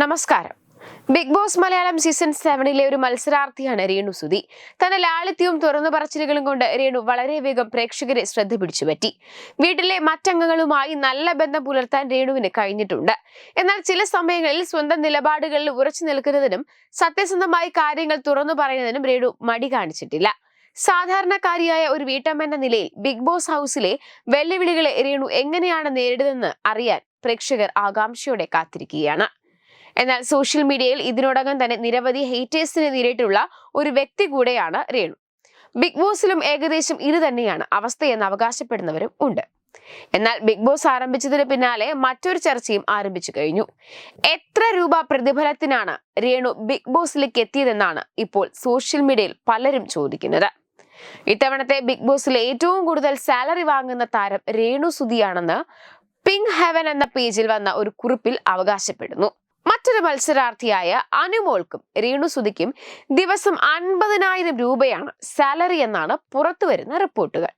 നമസ്കാരം. Big boss Malayalam season 7 ഒരു മത്സരാർത്ഥിയാണ് രേണു സുധി. തന്റെ ലാളിത്യവും തുറന്നു പറച്ചിലുകളും കൊണ്ട് രേണു വളരെ വേഗം പ്രേക്ഷകരെ ശ്രദ്ധ പിടിച്ചുപറ്റി. വീട്ടിലെ മറ്റംഗങ്ങളുമായി നല്ല ബന്ധം പുലർത്താൻ രേണുവിന് കഴിഞ്ഞിട്ടുണ്ട്. എന്നാൽ ചില സമയങ്ങളിൽ സ്വന്തം നിലപാടുകളിൽ ഉറച്ചു നിൽക്കുന്നതിനും സത്യസന്ധമായി കാര്യങ്ങൾ തുറന്നു പറയുന്നതിനും രേണു മടി കാണിച്ചിട്ടില്ല. സാധാരണക്കാരിയായ ഒരു വീട്ടമ്മ എന്ന നിലയിൽ ബിഗ് ബോസ് ഹൗസിലെ വെല്ലുവിളികളെ രേണു എങ്ങനെയാണ് നേരിടുന്നതെന്ന് അറിയാൻ പ്രേക്ഷകർ ആകാംക്ഷയോടെ കാത്തിരിക്കുകയാണ്. എന്നാൽ സോഷ്യൽ മീഡിയയിൽ ഇതിനോടകം തന്നെ നിരവധി ഹേറ്റേഴ്സിന് നേരിട്ടുള്ള ഒരു വ്യക്തി കൂടെയാണ് രേണു. ബിഗ് ബോസിലും ഏകദേശം ഇത് തന്നെയാണ് അവസ്ഥയെന്ന് അവകാശപ്പെടുന്നവരും ഉണ്ട്. എന്നാൽ ബിഗ് ബോസ് ആരംഭിച്ചതിന് പിന്നാലെ മറ്റൊരു ചർച്ചയും ആരംഭിച്ചു കഴിഞ്ഞു. എത്ര രൂപ പ്രതിഫലത്തിനാണ് രേണു ബിഗ് ബോസിലേക്ക് എത്തിയതെന്നാണ് ഇപ്പോൾ സോഷ്യൽ മീഡിയയിൽ പലരും ചോദിക്കുന്നത്. ഇത്തവണത്തെ ബിഗ് ബോസിലെ ഏറ്റവും കൂടുതൽ സാലറി വാങ്ങുന്ന താരം രേണു സുധിയാണെന്ന് പിങ്ക് ഹെവൻ എന്ന പേജിൽ വന്ന ഒരു കുറിപ്പിൽ അവകാശപ്പെടുന്നു. മറ്റൊരു മത്സരാർത്ഥിയായ അനുമോൾക്കും രേണു സുധിക്കും ദിവസം 50,000 രൂപയാണ് സാലറി എന്നാണ് പുറത്തുവരുന്ന റിപ്പോർട്ടുകൾ.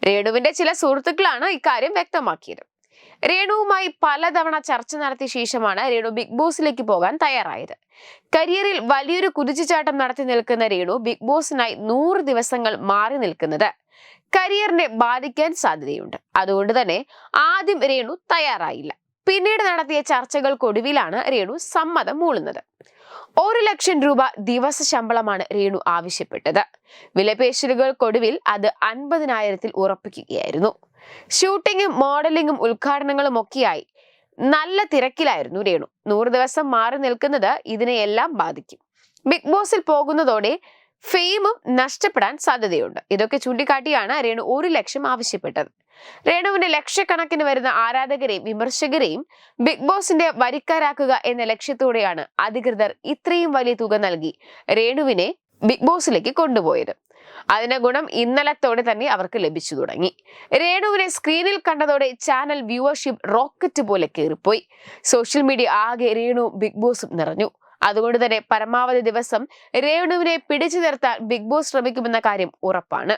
രേണുവിന്റെ ചില സുഹൃത്തുക്കളാണ് ഇക്കാര്യം വ്യക്തമാക്കിയത്. രേണുവുമായി പലതവണ ചർച്ച നടത്തിയ ശേഷമാണ് രേണു ബിഗ് ബോസിലേക്ക് പോകാൻ തയ്യാറായത്. കരിയറിൽ വലിയൊരു കുതിച്ചുചാട്ടം നടത്തി നിൽക്കുന്ന രേണു ബിഗ് ബോസിനായി 100 ദിവസങ്ങൾ മാറി നിൽക്കുന്നത് കരിയറിനെ ബാധിക്കാൻ സാധ്യതയുണ്ട്. അതുകൊണ്ട് തന്നെ ആദ്യം രേണു തയ്യാറായില്ല. പിന്നീട് നടത്തിയ ചർച്ചകൾക്കൊടുവിലാണ് രേണു സമ്മതം മൂളുന്നത്. 1 ലക്ഷം രൂപ ദിവസ ശമ്പളമാണ് രേണു ആവശ്യപ്പെട്ടത്. വിലപേശലുകൾക്കൊടുവിൽ അത് 50,000-ൽ ഉറപ്പിക്കുകയായിരുന്നു. ഷൂട്ടിങ്ങും മോഡലിംഗും ഉദ്ഘാടനങ്ങളും ഒക്കെയായി നല്ല തിരക്കിലായിരുന്നു രേണു. 100 ദിവസം മാറി നിൽക്കുന്നത് ഇതിനെയെല്ലാം ബാധിക്കും. ബിഗ് ബോസിൽ പോകുന്നതോടെ ഫെയിമും നഷ്ടപ്പെടാൻ സാധ്യതയുണ്ട്. ഇതൊക്കെ ചൂണ്ടിക്കാട്ടിയാണ് രേണു 1 ലക്ഷം ആവശ്യപ്പെട്ടത്. രേണുവിന്റെ ലക്ഷക്കണക്കിന് വരുന്ന ആരാധകരെയും വിമർശകരെയും ബിഗ് ബോസിന്റെ വരിക്കാരാക്കുക എന്ന ലക്ഷ്യത്തോടെയാണ് അധികൃതർ ഇത്രയും വലിയ തുക നൽകി രേണുവിനെ ബിഗ് ബോസിലേക്ക് കൊണ്ടുപോയത്. അതിന്റെ ഗുണം ഇന്നലത്തോടെ തന്നെ അവർക്ക് ലഭിച്ചു തുടങ്ങി. രേണുവിനെ സ്ക്രീനിൽ കണ്ടതോടെ ചാനൽ വ്യൂവർഷിപ്പ് റോക്കറ്റ് പോലെ കയറിപ്പോയി. സോഷ്യൽ മീഡിയ ആകെ രേണു ബിഗ് ബോസും നിറഞ്ഞു. അതുകൊണ്ട് തന്നെ പരമാവധി ദിവസം രേണുവിനെ പിടിച്ചു നിർത്താൻ ബിഗ് ബോസ് ശ്രമിക്കുമെന്ന കാര്യം ഉറപ്പാണ്.